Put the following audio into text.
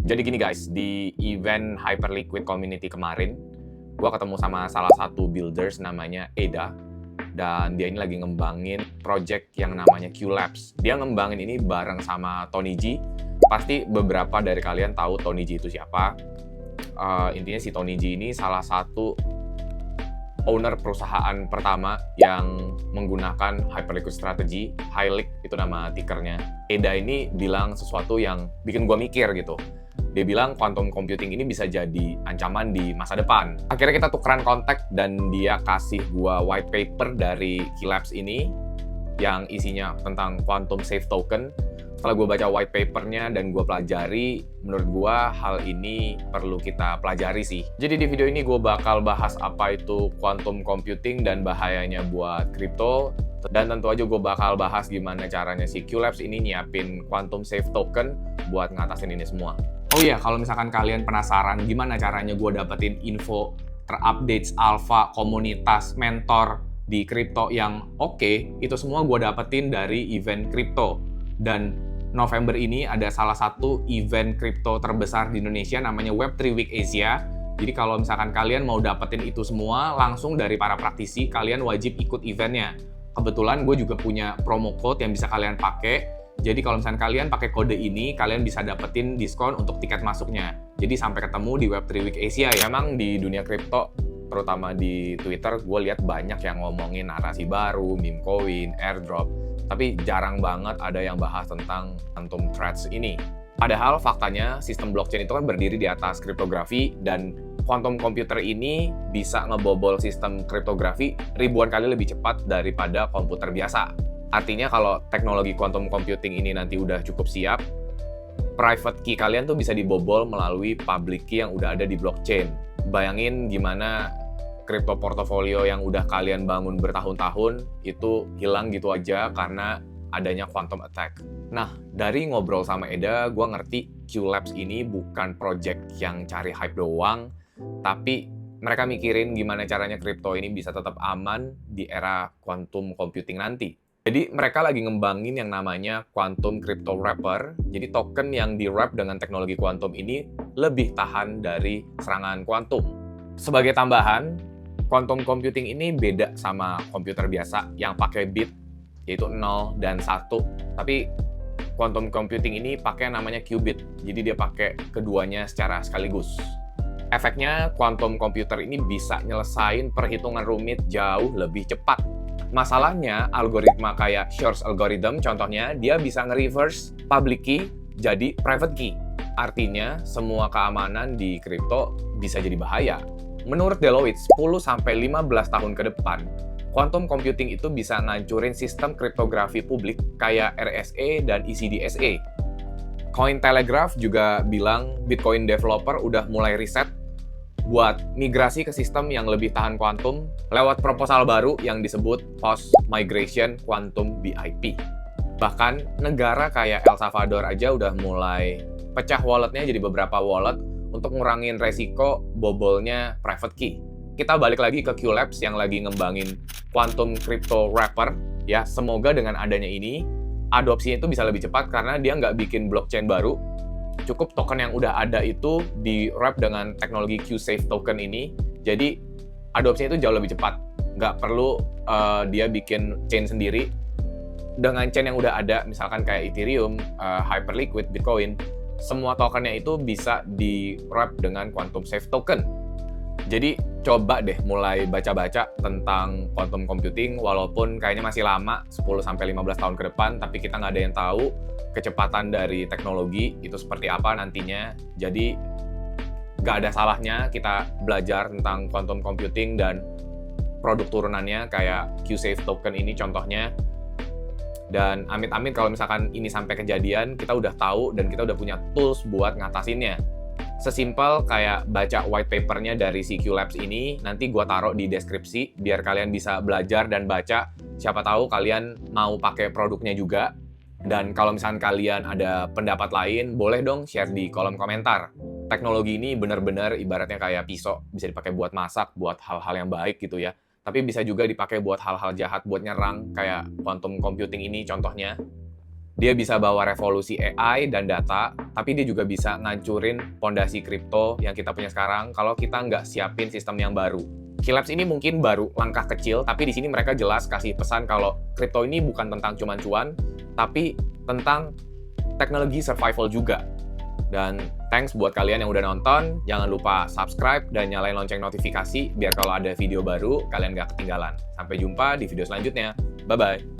Jadi gini guys, di event Hyperliquid Community kemarin, gue ketemu sama salah satu builders namanya Eda. Dan dia ini lagi ngembangin project yang namanya Q-Labs. Dia ngembangin ini bareng sama Tony G. Pasti beberapa dari kalian tahu Tony G itu siapa. Intinya si Tony G ini salah satu owner perusahaan pertama yang menggunakan Hyperliquid Strategy. Hyliq itu nama tickernya. Eda ini bilang sesuatu yang bikin gue mikir gitu. Dia bilang quantum computing ini bisa jadi ancaman di masa depan. Akhirnya kita tukeran kontak dan dia kasih gua white paper dari Q-Labs ini yang isinya tentang quantum safe token. Setelah gua baca white papernya dan gua pelajari, menurut gua hal ini perlu kita pelajari sih. Jadi di video ini gua bakal bahas apa itu quantum computing dan bahayanya buat kripto. Dan tentu aja gue bakal bahas gimana caranya si Q-Labs ini nyiapin quantum safe token buat ngatasin ini semua. Oh iya, kalau misalkan kalian penasaran gimana caranya gue dapetin info terupdate alpha komunitas mentor di kripto yang oke, itu semua gue dapetin dari event kripto. Dan November ini ada salah satu event kripto terbesar di Indonesia namanya Web3 Week Asia. Jadi kalau misalkan kalian mau dapetin itu semua langsung dari para praktisi, kalian wajib ikut eventnya. Kebetulan gue juga punya promo code yang bisa kalian pakai. Jadi kalau misalnya kalian pakai kode ini, kalian bisa dapetin diskon untuk tiket masuknya. Jadi sampai ketemu di Web3 Week Asia ya. Memang di dunia kripto, terutama di Twitter, gue lihat banyak yang ngomongin narasi baru, meme coin, airdrop. Tapi jarang banget ada yang bahas tentang quantum threads ini. Padahal faktanya sistem blockchain itu kan berdiri di atas kriptografi dan quantum computer ini bisa ngebobol sistem kriptografi ribuan kali lebih cepat daripada komputer biasa. Artinya kalau teknologi quantum computing ini nanti udah cukup siap, private key kalian tuh bisa dibobol melalui public key yang udah ada di blockchain. Bayangin gimana crypto portfolio yang udah kalian bangun bertahun-tahun itu hilang gitu aja karena adanya quantum attack. Nah, dari ngobrol sama Eda, gue ngerti Q-Labs ini bukan project yang cari hype doang, tapi mereka mikirin gimana caranya kripto ini bisa tetap aman di era quantum computing nanti. Jadi mereka lagi ngembangin yang namanya quantum crypto wrapper. Jadi token yang di-wrap dengan teknologi quantum ini lebih tahan dari serangan quantum. Sebagai tambahan, quantum computing ini beda sama komputer biasa yang pakai bit, yaitu 0 dan 1. Tapi quantum computing ini pakai namanya qubit. Jadi dia pakai keduanya secara sekaligus. Efeknya, quantum computer ini bisa nyelesain perhitungan rumit jauh lebih cepat. Masalahnya, algoritma kayak Shor's algorithm, contohnya, dia bisa nge-reverse public key jadi private key. Artinya, semua keamanan di kripto bisa jadi bahaya. Menurut Deloitte, 10-15 tahun ke depan, quantum computing itu bisa ngancurin sistem kriptografi publik kayak RSA dan ECDSA. Cointelegraph juga bilang Bitcoin developer udah mulai riset buat migrasi ke sistem yang lebih tahan kuantum lewat proposal baru yang disebut Post-Migration Quantum BIP. Bahkan negara kayak El Salvador aja udah mulai pecah walletnya jadi beberapa wallet untuk ngurangin resiko bobolnya private key. Kita balik lagi ke Q-Labs yang lagi ngembangin quantum crypto wrapper. Ya, semoga dengan adanya ini, adopsinya itu bisa lebih cepat karena dia nggak bikin blockchain baru. Cukup token yang udah ada itu di-wrap dengan teknologi Q-Safe token ini. Jadi, adopsinya itu jauh lebih cepat. Nggak perlu dia bikin chain sendiri. Dengan chain yang udah ada, misalkan kayak Ethereum, Hyperliquid, Bitcoin, semua tokennya itu bisa di-wrap dengan quantum safe token. Jadi, coba deh mulai baca-baca tentang quantum computing, walaupun kayaknya masih lama, 10-15 tahun ke depan, tapi kita nggak ada yang tahu kecepatan dari teknologi itu seperti apa nantinya. Jadi, nggak ada salahnya kita belajar tentang quantum computing dan produk turunannya kayak Q-Safe token ini contohnya. Dan amit-amit kalau misalkan ini sampai kejadian, kita udah tahu dan kita udah punya tools buat ngatasinnya. Sesimpel kayak baca white papernya dari si Q-Labs ini, nanti gua taruh di deskripsi biar kalian bisa belajar dan baca. Siapa tahu kalian mau pakai produknya juga. Dan kalau misalkan kalian ada pendapat lain, boleh dong share di kolom komentar. Teknologi ini benar-benar ibaratnya kayak pisau, bisa dipakai buat masak, buat hal-hal yang baik gitu ya. Tapi bisa juga dipakai buat hal-hal jahat, buat nyerang, kayak quantum computing ini contohnya. Dia bisa bawa revolusi AI dan data, tapi dia juga bisa ngancurin pondasi kripto yang kita punya sekarang kalau kita nggak siapin sistem yang baru. QLabs ini mungkin baru langkah kecil, tapi di sini mereka jelas kasih pesan kalau kripto ini bukan tentang cuman cuan, tapi tentang teknologi survival juga. Dan thanks buat kalian yang udah nonton, jangan lupa subscribe dan nyalain lonceng notifikasi biar kalau ada video baru, kalian nggak ketinggalan. Sampai jumpa di video selanjutnya. Bye-bye!